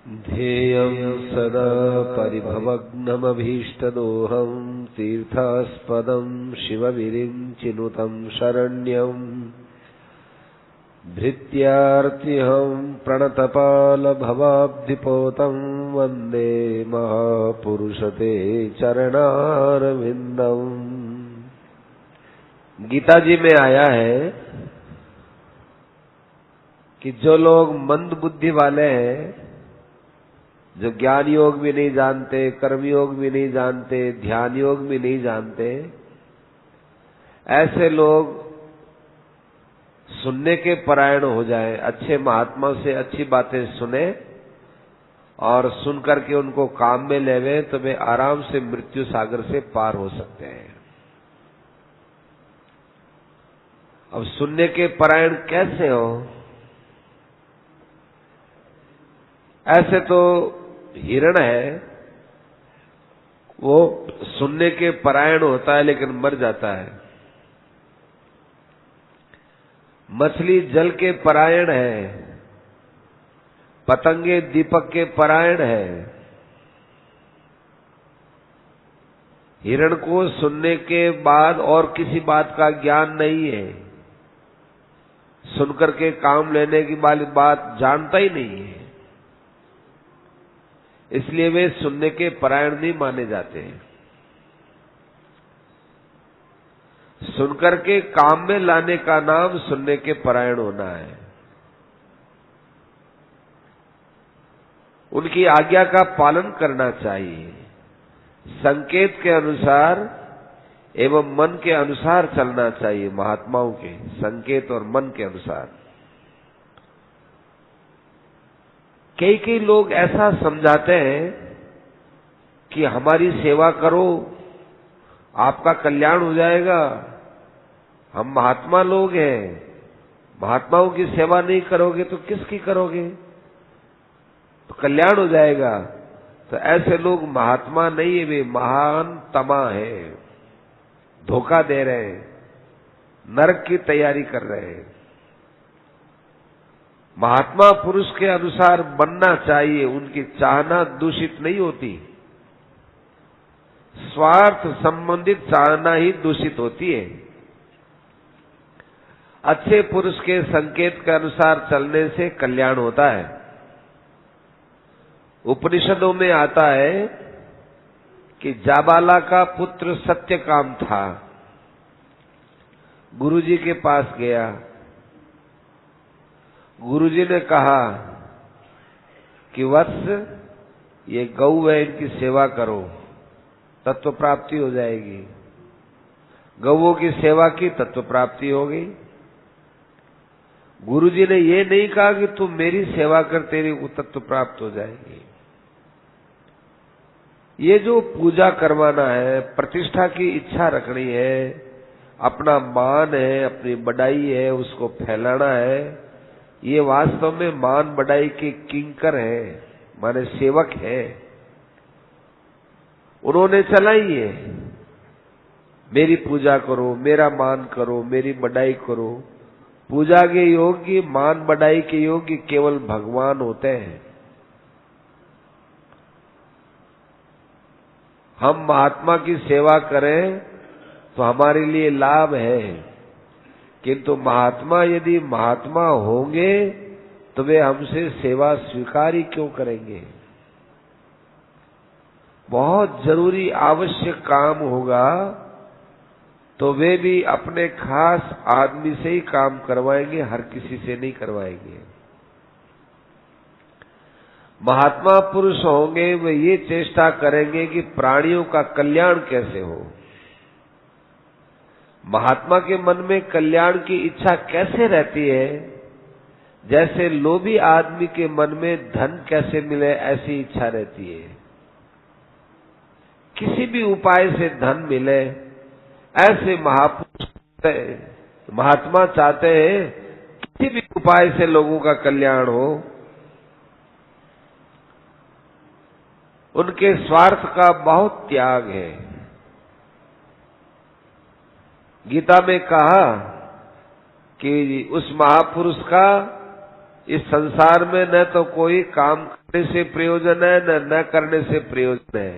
ध्येयं सदा परिभवग्नमभीष्टदोहं तीर्थास्पदं शिवविरिञ्चिनुतं शरण्यं भृत्यार्तिहं प्रणतपालभवाब्धिपोतं वन्दे महापुरुषते चरणारविन्दम्। गीता जी में आया है कि जो लोग मंद बुद्धि वाले हैं, जो ज्ञान योग भी नहीं जानते, कर्म योग भी नहीं जानते, ध्यान योग भी नहीं जानते, ऐसे लोग सुनने के परायण हो जाएं, अच्छे महात्मा से अच्छी बातें सुने और सुन करके उनको काम में लेवे तो वे आराम से मृत्यु सागर से पार हो सकते हैं। अब सुनने के परायण कैसे हो? ऐसे तो हिरण है, वो सुनने के परायण होता है लेकिन मर जाता है। मछली जल के परायण है, पतंगे दीपक के परायण है। हिरण को सुनने के बाद और किसी बात का ज्ञान नहीं है, सुनकर के काम लेने की वाली बात जानता ही नहीं है, इसलिए वे सुनने के परायण नहीं माने जाते हैं। सुनकर के काम में लाने का नाम सुनने के परायण होना है। उनकी आज्ञा का पालन करना चाहिए, संकेत के अनुसार एवं मन के अनुसार चलना चाहिए। महात्माओं के संकेत और मन के अनुसार। कई लोग ऐसा समझाते हैं कि हमारी सेवा करो, आपका कल्याण हो जाएगा, हम महात्मा लोग हैं, महात्माओं की सेवा नहीं करोगे तो किसकी करोगे, तो कल्याण हो जाएगा। तो ऐसे लोग महात्मा नहीं है, वे महान तमा है, धोखा दे रहे हैं, नरक की तैयारी कर रहे हैं। महात्मा पुरुष के अनुसार बनना चाहिए, उनकी चाहना दूषित नहीं होती, स्वार्थ संबंधित चाहना ही दूषित होती है। अच्छे पुरुष के संकेत के अनुसार चलने से कल्याण होता है। उपनिषदों में आता है कि जाबाला का पुत्र सत्यकाम था, गुरुजी के पास गया। गुरुजी ने कहा कि वत्स, ये गौ है, इनकी सेवा करो, तत्व प्राप्ति हो जाएगी। गौओं की सेवा की, तत्व प्राप्ति हो गई। गुरुजी ने ये नहीं कहा कि तू मेरी सेवा कर, तेरी तत्व प्राप्त हो जाएगी। ये जो पूजा करवाना है, प्रतिष्ठा की इच्छा रखनी है, अपना मान है, अपनी बड़ाई है, उसको फैलाना है, ये वास्तव में मान बढ़ाई के किंकर है, माने सेवक है। उन्होंने चलाई है, मेरी पूजा करो, मेरा मान करो, मेरी बढ़ाई करो। पूजा के योग्य, मान बढ़ाई के योग्य केवल भगवान होते हैं। हम महात्मा की सेवा करें तो हमारे लिए लाभ है, किंतु महात्मा यदि महात्मा होंगे तो वे हमसे सेवा स्वीकार ही क्यों करेंगे? बहुत जरूरी आवश्यक काम होगा तो वे भी अपने खास आदमी से ही काम करवाएंगे, हर किसी से नहीं करवाएंगे। महात्मा पुरुष होंगे वे ये चेष्टा करेंगे कि प्राणियों का कल्याण कैसे हो। महात्मा के मन में कल्याण की इच्छा कैसे रहती है? जैसे लोभी आदमी के मन में धन कैसे मिले ऐसी इच्छा रहती है। किसी भी उपाय से धन मिले, ऐसे महात्मा चाहते हैं किसी भी उपाय से लोगों का कल्याण हो। उनके स्वार्थ का बहुत त्याग है। गीता में कहा कि उस महापुरुष का इस संसार में न तो कोई काम करने से प्रयोजन है न करने से प्रयोजन है।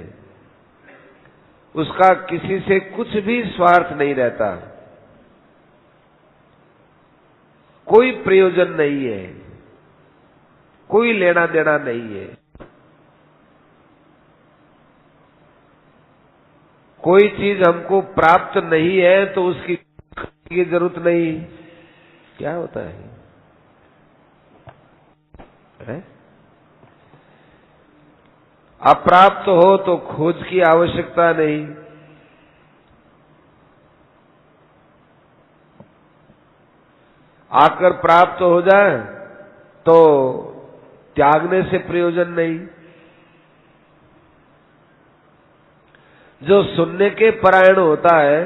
उसका किसी से कुछ भी स्वार्थ नहीं रहता, कोई प्रयोजन नहीं है, कोई लेना देना नहीं है। कोई चीज हमको प्राप्त नहीं है तो उसकी जरूरत नहीं। क्या होता है? अप्राप्त हो तो खोज की आवश्यकता नहीं। आकर प्राप्त हो जाए तो त्यागने से प्रयोजन नहीं। जो सुनने के परायण होता है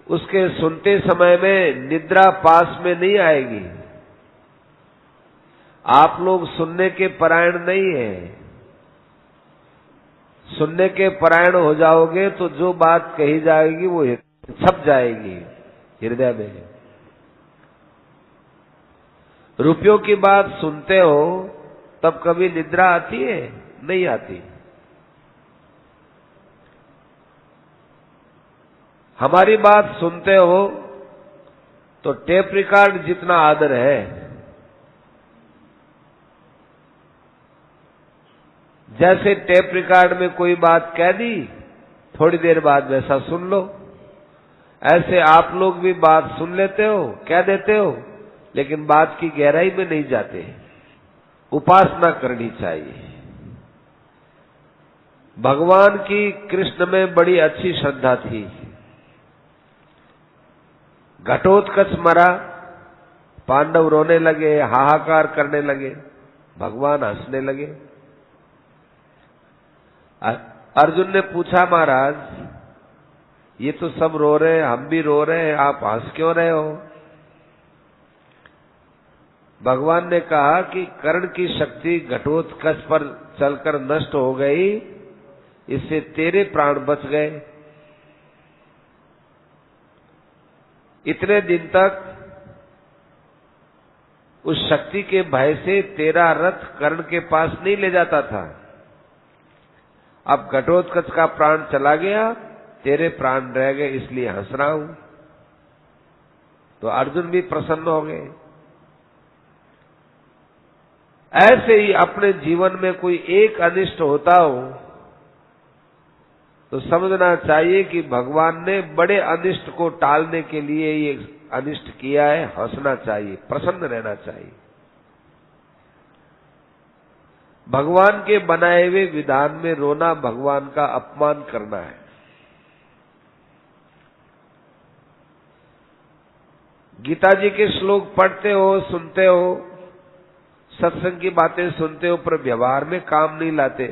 उसके सुनते समय में निद्रा पास में नहीं आएगी। आप लोग सुनने के परायण नहीं है। सुनने के परायण हो जाओगे तो जो बात कही जाएगी वो छप जाएगी हृदय में। रुपयों की बात सुनते हो तब कभी निद्रा आती है? नहीं आती। हमारी बात सुनते हो तो टेप रिकॉर्ड जितना आदर है, जैसे टेप रिकॉर्ड में कोई बात कह दी थोड़ी देर बाद वैसा सुन लो, ऐसे आप लोग भी बात सुन लेते हो, कह देते हो, लेकिन बात की गहराई में नहीं जाते। उपासना करनी चाहिए। भगवान की कृष्ण में बड़ी अच्छी श्रद्धा थी। घटोत्कच मरा, पांडव रोने लगे, हाहाकार करने लगे, भगवान हंसने लगे। अर्जुन ने पूछा, महाराज ये तो सब रो रहे हैं, हम भी रो रहे हैं, आप हंस क्यों रहे हो? भगवान ने कहा कि कर्ण की शक्ति घटोत्कच पर चलकर नष्ट हो गई, इससे तेरे प्राण बच गए। इतने दिन तक उस शक्ति के भय से तेरा रथ कर्ण के पास नहीं ले जाता था। अब घटोत्कच का प्राण चला गया, तेरे प्राण रह गए, इसलिए हंस रहा हूं। तो अर्जुन भी प्रसन्न हो गए। ऐसे ही अपने जीवन में कोई एक अनिष्ट होता हो तो समझना चाहिए कि भगवान ने बड़े अनिष्ट को टालने के लिए ये अनिष्ट किया है। हंसना चाहिए, प्रसन्न रहना चाहिए। भगवान के बनाए हुए विधान में रोना भगवान का अपमान करना है। गीता जी के श्लोक पढ़ते हो, सुनते हो, सत्संग की बातें सुनते हो, पर व्यवहार में काम नहीं लाते।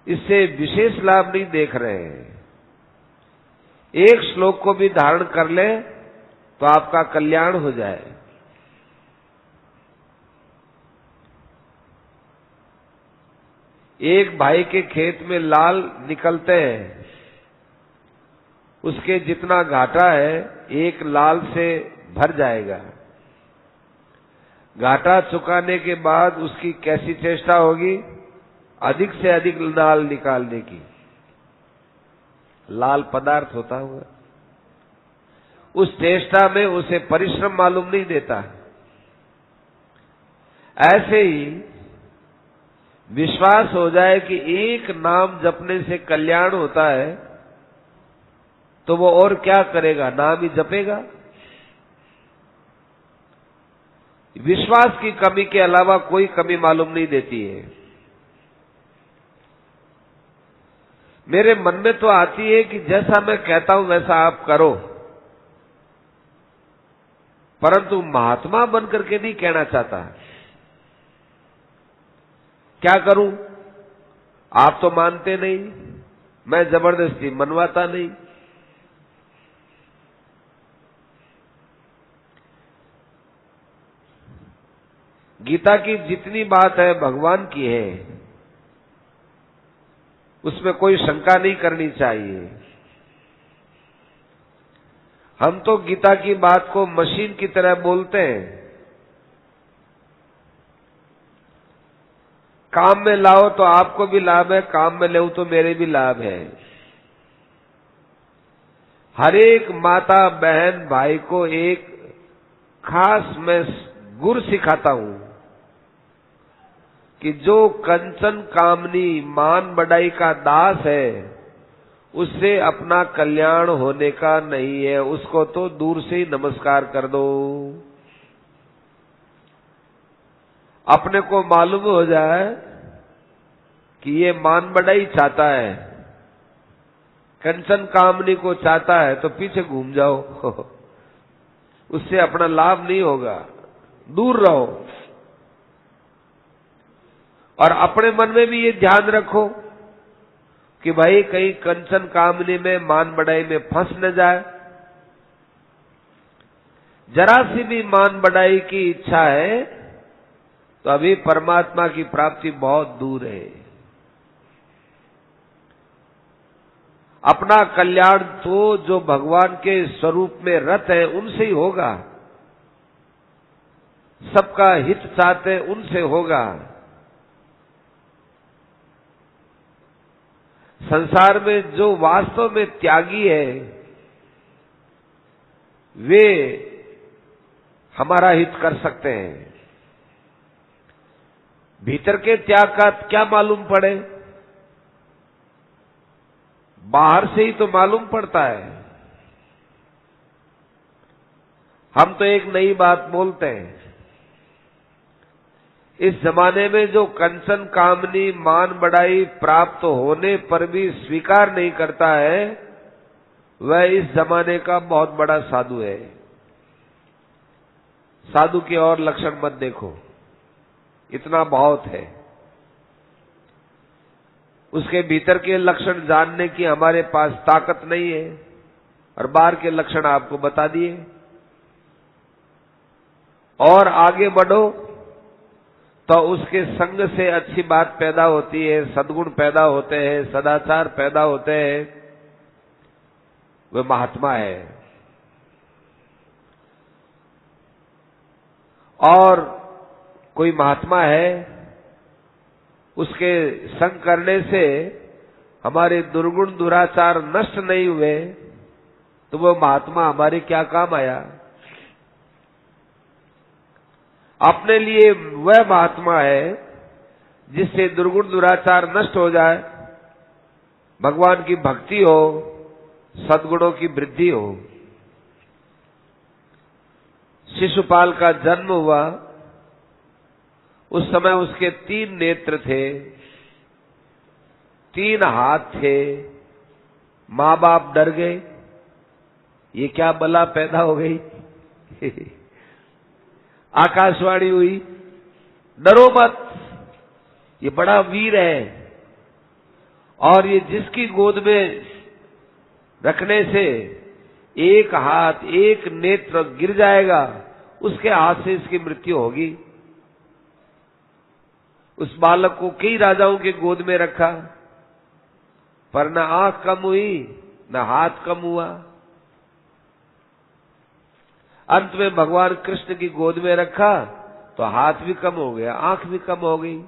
इससे विशेष लाभ नहीं देख रहे हैं। एक श्लोक को भी धारण कर ले तो आपका कल्याण हो जाए। एक भाई के खेत में लाल निकलते हैं, उसके जितना घाटा है एक लाल से भर जाएगा। घाटा चुकाने के बाद उसकी कैसी चेष्टा होगी? अधिक से अधिक लाल निकालने की। लाल पदार्थ होता हुआ उस चेष्टा में उसे परिश्रम मालूम नहीं देता। ऐसे ही विश्वास हो जाए कि एक नाम जपने से कल्याण होता है तो वो और क्या करेगा? नाम ही जपेगा। विश्वास की कमी के अलावा कोई कमी मालूम नहीं देती है। मेरे मन में तो आती है कि जैसा मैं कहता हूं वैसा आप करो, परंतु महात्मा बनकर के नहीं कहना चाहता। क्या करूं? आप तो मानते नहीं, मैं जबरदस्ती मनवाता नहीं। गीता की जितनी बात है भगवान की है, उसमें कोई शंका नहीं करनी चाहिए। हम तो गीता की बात को मशीन की तरह बोलते हैं। काम में लाओ तो आपको भी लाभ है, काम में ले तो मेरे भी लाभ है। हर एक माता बहन भाई को एक खास मैं गुर सिखाता हूं कि जो कंचन कामनी मान बढ़ाई का दास है, उससे अपना कल्याण होने का नहीं है, उसको तो दूर से ही नमस्कार कर दो। अपने को मालूम हो जाए कि ये मान बढ़ाई चाहता है, कंचन कामनी को चाहता है, तो पीछे घूम जाओ उससे अपना लाभ नहीं होगा, दूर रहो। और अपने मन में भी ये ध्यान रखो कि भाई कहीं कंचन कामनी में मान बढ़ाई में फंस न जाए। जरा सी भी मान बढ़ाई की इच्छा है तो अभी परमात्मा की प्राप्ति बहुत दूर है। अपना कल्याण तो जो भगवान के स्वरूप में रत है उनसे ही होगा, सबका हित चाहते उनसे होगा। संसार में जो वास्तव में त्यागी है वे हमारा हित कर सकते हैं। भीतर के त्याग का क्या मालूम पड़े, बाहर से ही तो मालूम पड़ता है। हम तो एक नई बात बोलते हैं, इस जमाने में जो कंचन कामनी मान बढ़ाई प्राप्त होने पर भी स्वीकार नहीं करता है, वह इस जमाने का बहुत बड़ा साधु है। साधु के और लक्षण मत देखो, इतना बहुत है। उसके भीतर के लक्षण जानने की हमारे पास ताकत नहीं है, और बाहर के लक्षण आपको बता दिए। और आगे बढ़ो तो उसके संग से अच्छी बात पैदा होती है, सद्गुण पैदा होते हैं, सदाचार पैदा होते हैं, वह महात्मा है। और कोई महात्मा है, उसके संग करने से हमारे दुर्गुण दुराचार नष्ट नहीं हुए, तो वो महात्मा हमारे क्या काम आया। अपने लिए वह महात्मा है जिससे दुर्गुण दुराचार नष्ट हो जाए, भगवान की भक्ति हो, सद्गुणों की वृद्धि हो। शिशुपाल का जन्म हुआ, उस समय उसके 3 नेत्र थे, 3 हाथ थे। माँ बाप डर गए, ये क्या बला पैदा हो गई आकाशवाणी हुई, डरो मत, ये बड़ा वीर है, और ये जिसकी गोद में रखने से एक हाथ एक नेत्र गिर जाएगा, उसके हाथ से इसकी मृत्यु होगी। उस बालक को कई राजाओं के गोद में रखा, पर न आंख कम हुई न हाथ कम हुआ। अंत में भगवान कृष्ण की गोद में रखा तो हाथ भी कम हो गया, आंख भी कम हो गई।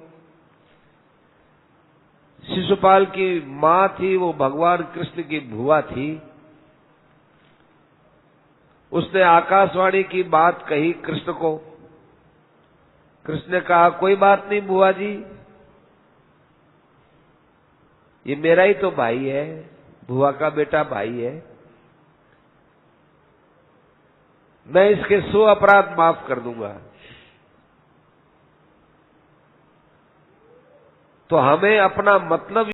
शिशुपाल की मां थी, वो भगवान कृष्ण की भुआ थी। उसने आकाशवाणी की बात कही कृष्ण को। कृष्ण ने कहा, कोई बात नहीं बुआ जी, ये मेरा ही तो भाई है, बुआ का बेटा भाई है, मैं इसके 100 अपराध माफ कर दूंगा। तो हमें अपना मतलब